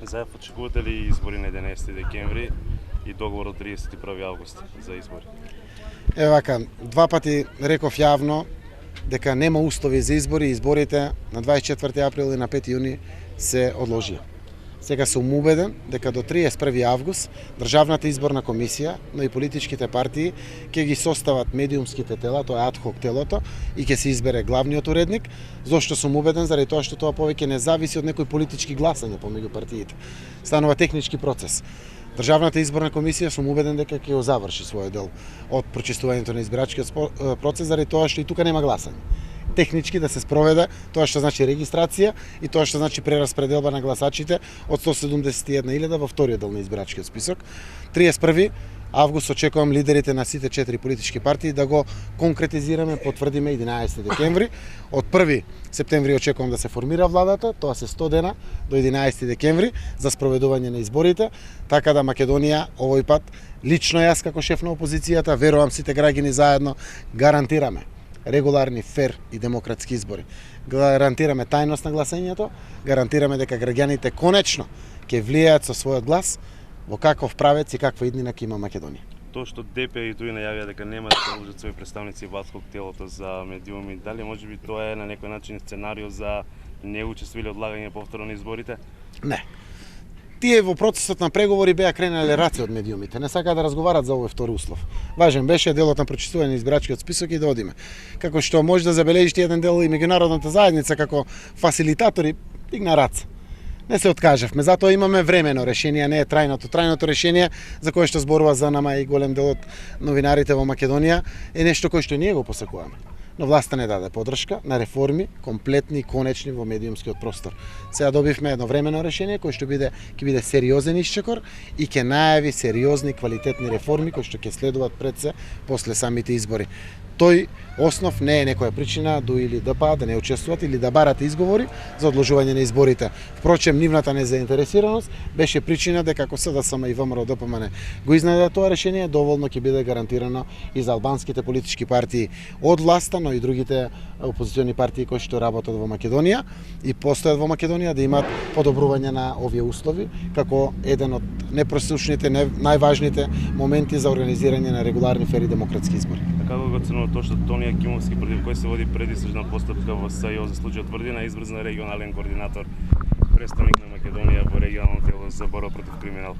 Заев, очекувате ли избори на 11 декември и договор од 31 август за избори? Вака, два пати реков јавно дека нема услови за избори и изборите на 24 април и на 5 јуни се одложија. Сега сум убеден дека до 31 август Државната изборна комисија, но и политичките партии ќе ги состават медиумските тела, тоа е адхок телото, и ќе се избере главниот уредник. Зошто сум убеден? Заради тоа што тоа повеќе не зависи од некои политички гласања помеѓу партиите. Станува технички процес. Државната изборна комисија сум убеден дека ќе го заврши својот дел од прочистувањето на избирачкиот процес, заради тоа што и тука нема гласање. Технички да се спроведе тоа што значи регистрација и тоа што значи прераспределба на гласачите од 171.000 во вториот дел на избирачкиот список. 31 август очекувам лидерите на сите 4 политички партии да го конкретизираме, потврдиме 11 декември. Од 1 септември очекувам да се формира владата, тоа се 100 дена до 11 декември за спроведување на изборите, така да Македонија овој пат, лично јас како шеф на опозицијата, верувам сите граѓани заедно, гарантираме регуларни, фер и демократски избори. Гарантираме тајност на гласањето, гарантираме дека граѓаните конечно ќе влијаат со својот глас во каков правец и каква иднина ќе има Македонија. Тоа што ДП и тој најавија дека нема да продолжат своји представници во адхок телото за медиуми, дали можеби тоа е на некој начин сценарио за неучество или одлагање повторно на изборите? Не. Тие во процесот на преговори беа кренеле раце од медиумите, не сакаа да разговарат за овој втори услов. Важен беше делот на прочистување на избирачкиот список и да одиме. Како што може да забележите еден дел и меѓународната заедница како фасилитатори дигна раце. Не се откажавме, затоа имаме времено решение, не е трајното. Трајното решение за кое што зборува за нама и голем дел од новинарите во Македонија е нешто кое што ние го посакуваме. Но власта не даде поддршка на реформи, комплетни и конечни во медиумскиот простор. Сега добивме едно времено решение кој што ќе биде сериозен исчекор и ќе најави сериозни квалитетни реформи кои што ќе следуваат пред се после самите избори. Тој основ не е некоја причина ДУ или ДПА да не учествуваат или да барат изговори за одложување на изборите. Впрочем, нивната незаинтересираност беше причина дека ако СДСМ и ВМРО ДПМН го изнедат тоа решение, доволно ќе биде гарантирано и за албанските политички партии од власта, но и другите опозициони партии кои што работат во Македонија и постојат во Македонија да имаат подобрување на овие услови како еден од непросушните, најважните моменти за организирање на регуларни, фери демократски избори. Како го оценува тоа што Тонија Кимовски, против кој се води предистржна постапка во САЈО за случајот Тврдина, избран регионален координатор, представник на Македонија во регионално тело за борба против криминал?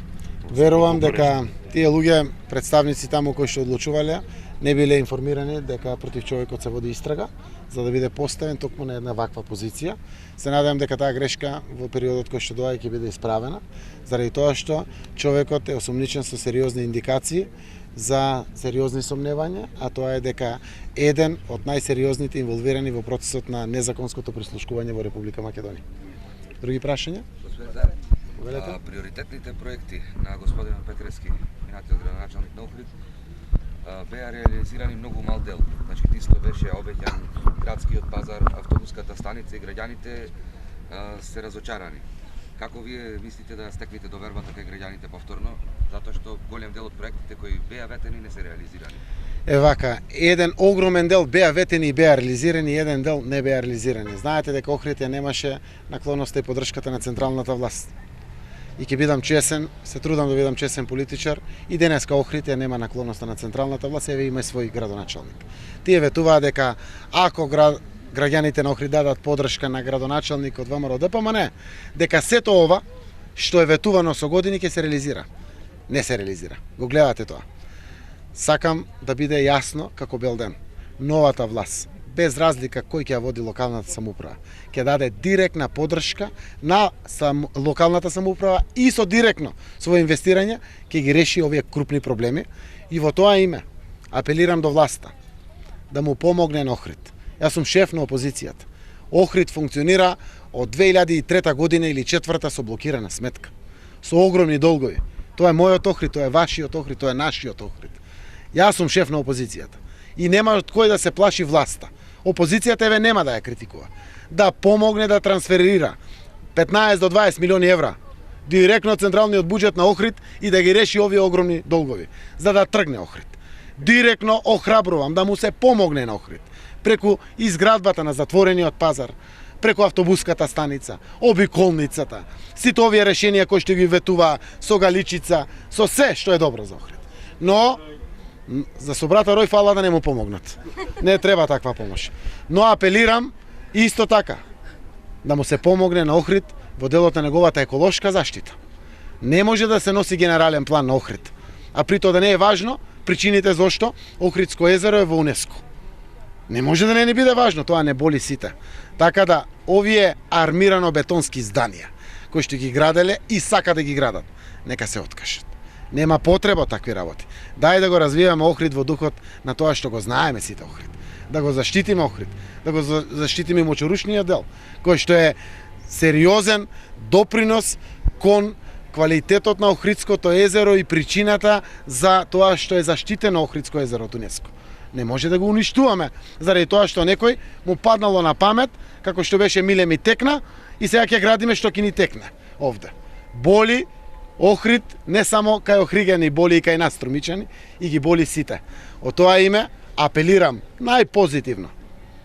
Верувам дека тие луѓе, представници таму кои што одлучувале, не биле информирани дека против човекот се води истрага, за да биде поставен токму на една ваква позиција. Се надевам дека таа грешка во периодот кој што доаѓа ќе биде исправена, заради тоа што човекот е осомничен со сериозни индикации за сериозни сомневања, а тоа е дека еден од најсериозните инволвирани во процесот на незаконското прислушкување во Република Македонија. Други прашања? Приоритетните проекти на господинот Петрески, минатиот градоначалник на Охрид, беа реализирани многу мал дел. Значи, исто беше обеќан градскиот пазар, автобуската станица и граѓаните се разочарани. Како вие мислите да стекнете довербата кај граѓаните повторно, затоа што голем дел од проектите кои беа ветени не се реализирани? Вака, еден огромен дел беа ветени и беа реализирани, еден дел не беа реализирани. Знаете дека Охрид ја немаше наклоноста и поддршката на централната власт. И ќе бидам чесен, се трудам да бидам чесен политичар, и денеска Охрид ја нема наклоноста на централната власт, еве има свој градоначалник. Тие ветуваат дека ако граѓаните на Охрид дадат поддршка на градоначалникот ВМРО ДПМН, дека сето ова што е ветувано со години ќе се реализира. Не се реализира. Го гледате тоа. Сакам да биде јасно како бел ден. Новата власт, без разлика кој ќе ја води локалната самоуправа, ќе даде директна поддршка на локалната самоуправа и со директно свој инвестирање ќе ги реши овие крупни проблеми. И во тоа име апелирам до власта да му помогне на Охрид. Јас сум шеф на опозицијата. Охрид функционира од 2003 година или 2004 со блокирана сметка, со огромни долгови. Тоа е мојот Охрид, тоа е вашиот Охрид, тоа е нашиот Охрид. Јас сум шеф на опозицијата и нема од кој да се плаши власта. Опозицијата еве нема да ја критикува. Да помогне да трансферира 15 до 20 милиони евра директно од централниот буџет на Охрид и да ги реши овие огромни долгови, за да тргне Охрид. Директно охрабрувам да му се помогне на Охрид преку изградбата на затворениот пазар, преку автобуската станица, обиколницата, сите овие решенија кои што ги ветува со галичица, со се што е добро за Охрид. Но за со брата Рој фала да не му помогнат. Не треба таква помош. Но апелирам исто така да му се помогне на Охрид во делот на неговата еколошка заштита. Не може да се носи генерален план на Охрид, а при тоа да не е важно причините зошто Охридско езеро е во УНЕСКО. Не може да не биде важно, тоа не боли сите. Така да овие армирано бетонски зданија кои што ги граделе и сака да ги градат, нека се откажат. Нема потреба од такви работи. Дај да го развиваме Охрид во духот на тоа што го знаеме сите Охрид. Да го заштитиме Охрид, да го заштитиме мочурушниот дел, кој што е сериозен допринос кон квалитетот на Охридското езеро и причината за тоа што е заштитено Охридско езеро од УНЕСКО. Не може да го уништуваме заради тоа што некој му паднало на памет како што беше миле ми текна и сега ќе градиме што ќе ни текне овде. Боли Охрид не само кај охриѓани, боли и кај нас струмичани и ги боли сите. Од тоа име апелирам најпозитивно,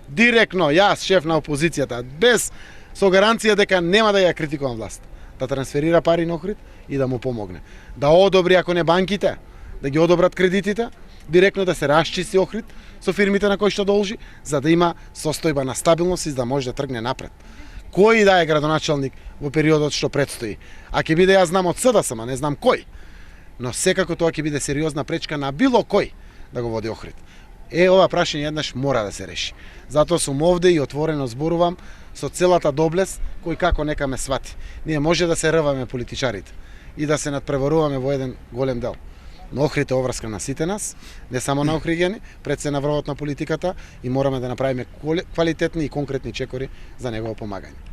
директно јас, шеф на опозицијата, без со гаранција дека нема да ја критикувам власт, да трансферира пари на Охрид и да му помогне. Да одобри ако не банките, да ги одобрат кредитите, директно да се расчисти Охрид со фирмите на кои што должи, за да има состојба на стабилност и за да може да тргне напред. Кој да е градоначалник во периодот што предстои? А ќе биде, јас знам од СДСМ, не знам кој. Но секако тоа ќе биде сериозна пречка на било кој да го води Охрид. Ова прашање еднаш мора да се реши. Затоа сум овде и отворено зборувам со целата доблест кој како нека ме свати. Ние може да се рваме политичарите и да се надпреваруваме во еден голем дел. Но Охрид е оврска на сите нас, не само на охриѓани, пред се на врвот на политиката и мораме да направиме квалитетни и конкретни чекори за негово помагање.